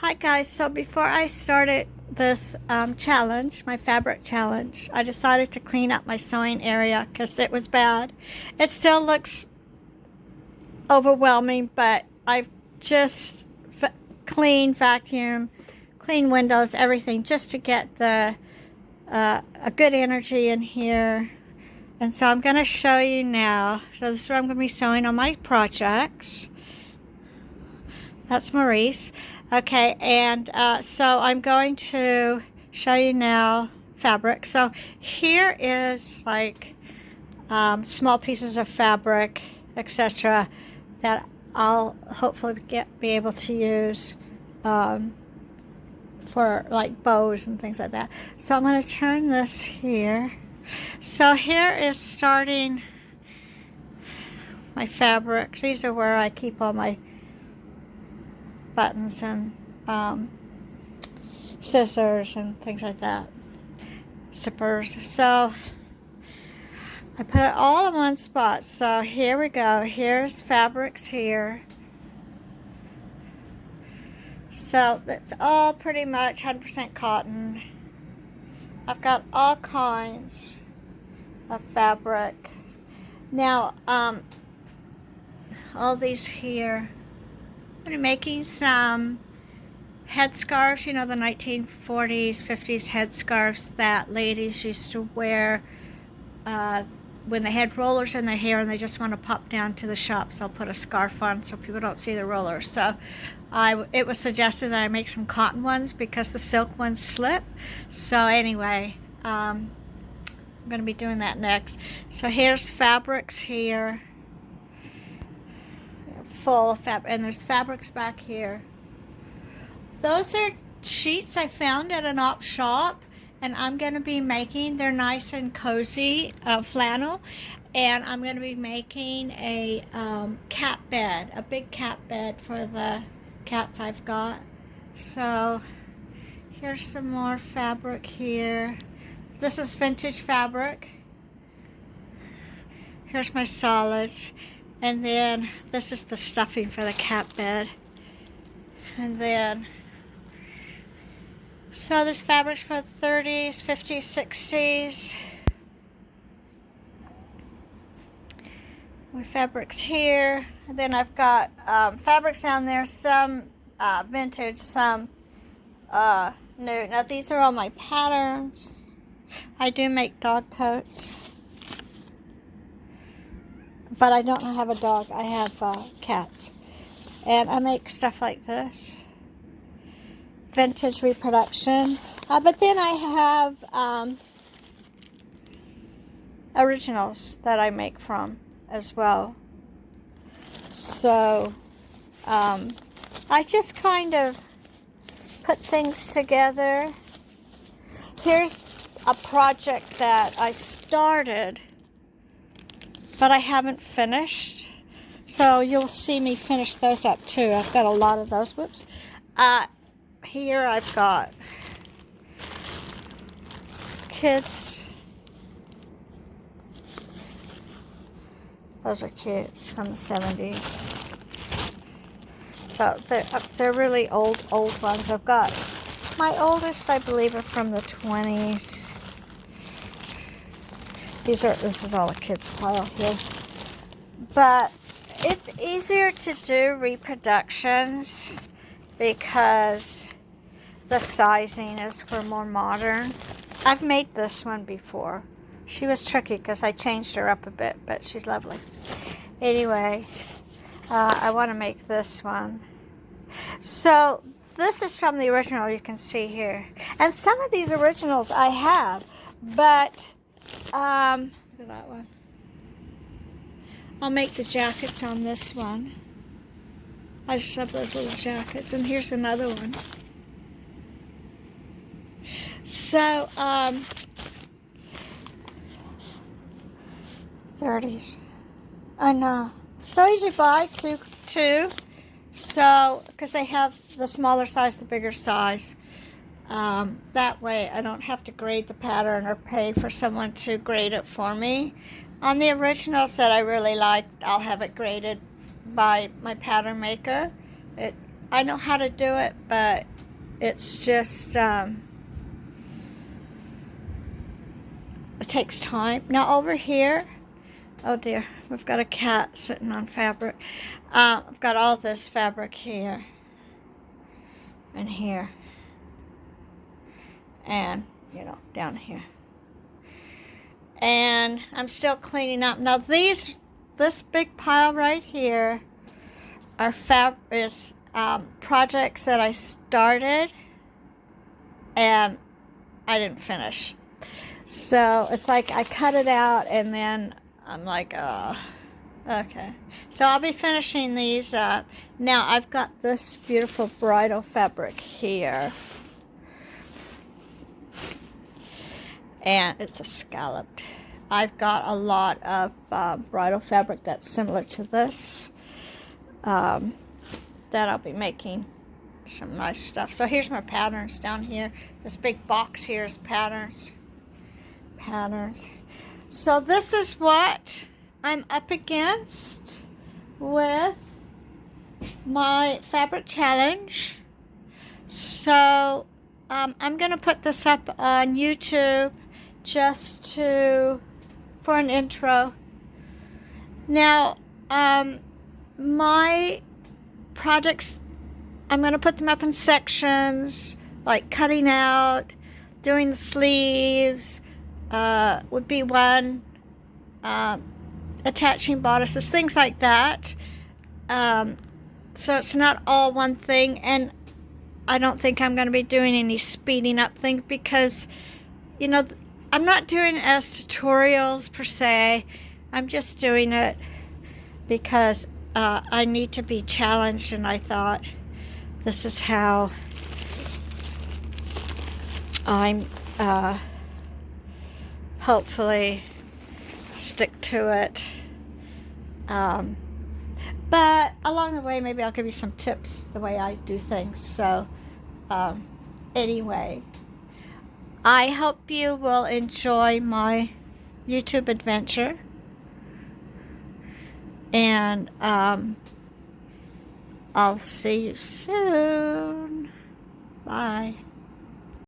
Hi guys, so before I started this challenge, my fabric challenge, I decided to clean up my sewing area because it was bad. It still looks overwhelming, but I've just cleaned, vacuum, clean windows, everything just to get the a good energy in here. And so I'm going to show you now. So this is where I'm going to be sewing on my projects. That's Maurice. Okay, and so I'm going to show you now fabric. So here is like small pieces of fabric, etc., that I'll hopefully be able to use for like bows and things like that. So I'm going to turn this here. So here is starting my fabrics. These are where I keep all my buttons and scissors and things like that, zippers. So I put it all in one spot. So here we go. Here's fabrics here. So that's all pretty much 100% cotton. I've got all kinds of fabric. Now, all these here, I'm making some headscarves, you know, the 1940s, 50s headscarves that ladies used to wear when they had rollers in their hair and they just want to pop down to the shops. I'll put a scarf on so people don't see the rollers. So it was suggested that I make some cotton ones because the silk ones slip. So anyway, I'm going to be doing that next. So here's fabrics here. Full of fabric, and there's fabrics back here. Those are sheets I found at an op shop, and I'm going to be making, they're nice and cozy flannel, and I'm going to be making a cat bed, a big cat bed for the cats I've got. So here's some more fabric here. This is vintage fabric. Here's my solids. And then this is the stuffing for the cat bed. And then, so there's fabrics for the 30s, 50s, 60s. More fabrics here. And then I've got fabrics down there, some vintage, some new. Now these are all my patterns. I do make dog coats. But I don't have a dog. I have cats. And I make stuff like this. Vintage reproduction. But then I have originals that I make from as well. So I just kind of put things together. Here's a project that I started, but I haven't finished. So you'll see me finish those up too. I've got a lot of those. Whoops. Here I've got kids. Those are kids from the 70s. So they're really old ones. I've got my oldest, I believe, are from the 20s. This is all a kid's pile here. But it's easier to do reproductions because the sizing is for more modern. I've made this one before. She was tricky because I changed her up a bit, but she's lovely. Anyway, I want to make this one. So this is from the original, you can see here. And some of these originals I have, but look at that one. I'll make the jackets on this one. I just love those little jackets. And here's another one. So, 30s. I know. So I usually buy two. So, because they have the smaller size, the bigger size. That way I don't have to grade the pattern or pay for someone to grade it for me. On the originals that I really like, I'll have it graded by my pattern maker. I know how to do it, but it's just, it takes time. Now over here, oh dear, we've got a cat sitting on fabric. I've got all this fabric here and here and, you know, down here. And I'm still cleaning up. Now this big pile right here are projects that I started and I didn't finish. So it's like I cut it out and then I'm like, oh, okay. So I'll be finishing these up. Now I've got this beautiful bridal fabric here. And it's a scalloped. I've got a lot of bridal fabric that's similar to this. That I'll be making some nice stuff. So here's my patterns down here. This big box here is patterns. So this is what I'm up against with my fabric challenge. So I'm going to put this up on YouTube just for an intro. Now, my projects, I'm going to put them up in sections, like cutting out, doing the sleeves, would be one, attaching bodices, things like that. So it's not all one thing, and I don't think I'm going to be doing any speeding up things because, you know, I'm not doing it as tutorials per se. I'm just doing it because I need to be challenged, and I thought this is how I'm hopefully stick to it. But along the way, maybe I'll give you some tips the way I do things. So anyway, I hope you will enjoy my YouTube adventure. And I'll see you soon. Bye.